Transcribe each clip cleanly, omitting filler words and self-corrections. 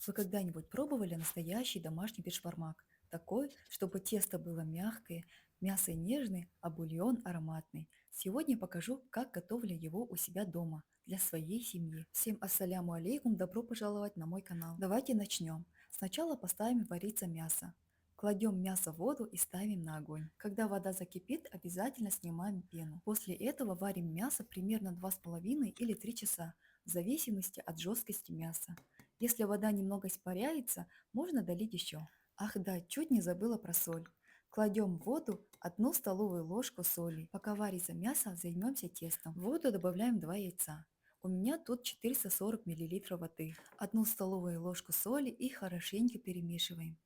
Вы когда-нибудь пробовали настоящий домашний бешбармак? Такой, чтобы тесто было мягкое, мясо нежное, а бульон ароматный. Сегодня покажу, как готовлю его у себя дома, для своей семьи. Всем ассаляму алейкум, добро пожаловать на мой канал. Давайте начнем. Сначала поставим вариться мясо. Кладем мясо в воду и ставим на огонь. Когда вода закипит, обязательно снимаем пену. После этого варим мясо примерно 2,5 или 3 часа, в зависимости от жесткости мяса. Если вода немного испаряется, можно долить еще. Ах да, чуть не забыла про соль. Кладем в воду 1 столовую ложку соли. Пока варится мясо, займемся тестом. В воду добавляем 2 яйца. У меня тут 440 мл воды. 1 столовую ложку соли и хорошенько перемешиваем.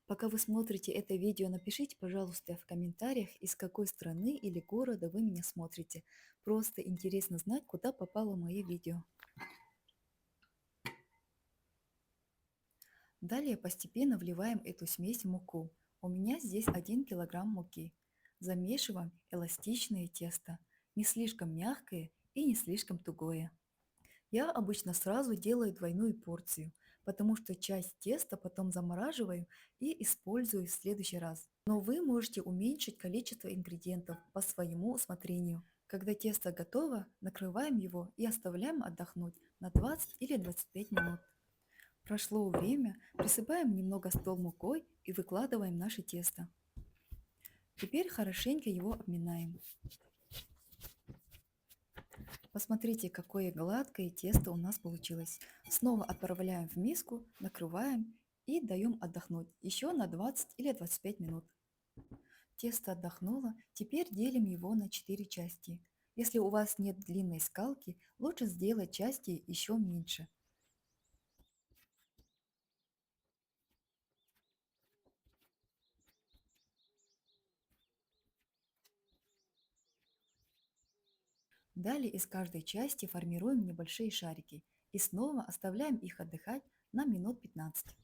Пока вы смотрите это видео, напишите, пожалуйста, в комментариях, из какой страны или города вы меня смотрите. Просто интересно знать, куда попало мое видео. Далее постепенно вливаем эту смесь в муку. У меня здесь 1 килограмм муки. Замешиваем эластичное тесто, не слишком мягкое и не слишком тугое. Я обычно сразу делаю двойную порцию, потому что часть теста потом замораживаю и использую в следующий раз. Но вы можете уменьшить количество ингредиентов по своему усмотрению. Когда тесто готово, накрываем его и оставляем отдохнуть на 20 или 25 минут. Прошло время, присыпаем немного стол мукой и выкладываем наше тесто. Теперь хорошенько его обминаем. Посмотрите, какое гладкое тесто у нас получилось. Снова отправляем в миску, накрываем и даем отдохнуть еще на 20 или 25 минут. Тесто отдохнуло, теперь делим его на 4 части. Если у вас нет длинной скалки, лучше сделать части еще меньше. Далее из каждой части формируем небольшие шарики и снова оставляем их отдыхать на минут 15.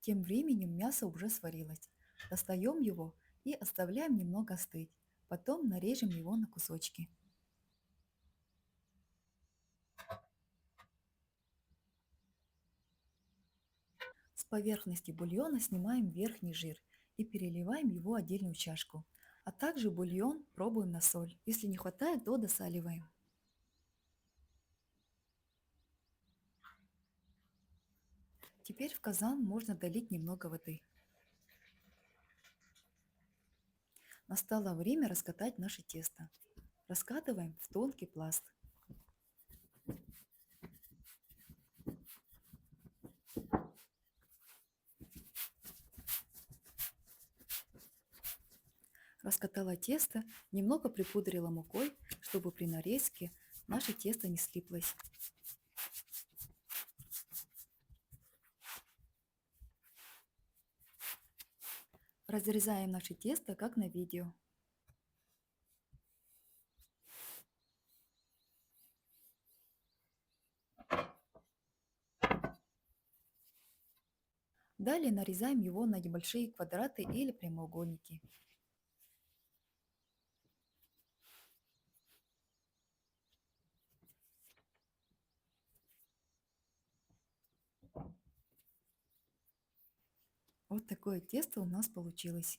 Тем временем мясо уже сварилось. Достаем его и оставляем немного остыть. Потом нарежем его на кусочки. С поверхности бульона снимаем верхний жир и переливаем его в отдельную чашку. А также бульон пробуем на соль. Если не хватает, то досаливаем. Теперь в казан можно долить немного воды. Настало время раскатать наше тесто. Раскатываем в тонкий пласт. Раскатала тесто, немного припудрила мукой, чтобы при нарезке наше тесто не слиплось. Разрезаем наше тесто, как на видео. Далее нарезаем его на небольшие квадраты или прямоугольники. Вот такое тесто у нас получилось.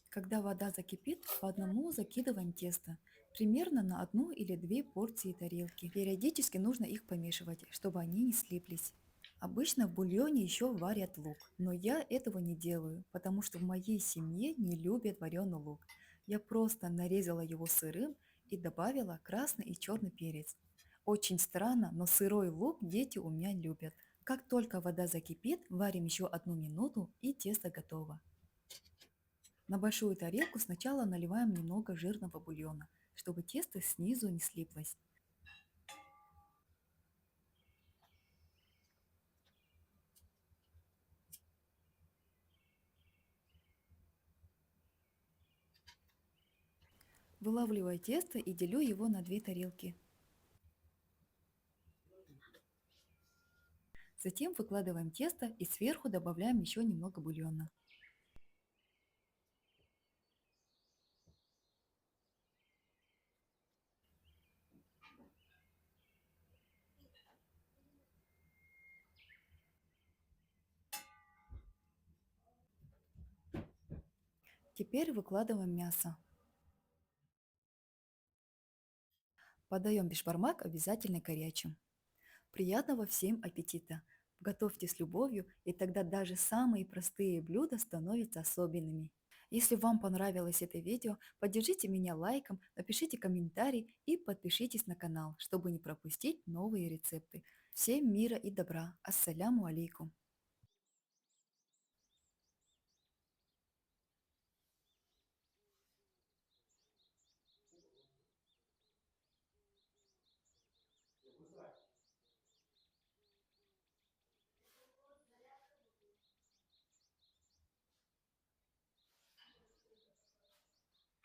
Когда вода закипит, по одному закидываем тесто, примерно на 1 или 2 порции тарелки. Периодически нужно их помешивать, чтобы они не слиплись. Обычно в бульоне еще варят лук, но я этого не делаю, потому что в моей семье не любят вареный лук. Я просто нарезала его сырым и добавила красный и черный перец. Очень странно, но сырой лук дети у меня любят. Как только вода закипит, варим еще 1 минуту и тесто готово. На большую тарелку сначала наливаем немного жирного бульона, чтобы тесто снизу не слиплось. Вылавливаю тесто и делю его на две тарелки. Затем выкладываем тесто и сверху добавляем еще немного бульона. Теперь выкладываем мясо. Подаем бишбармак обязательно горячим. Приятного всем аппетита! Готовьте с любовью, и тогда даже самые простые блюда становятся особенными. Если вам понравилось это видео, поддержите меня лайком, напишите комментарий и подпишитесь на канал, чтобы не пропустить новые рецепты. Всем мира и добра. Ассаляму алейкум.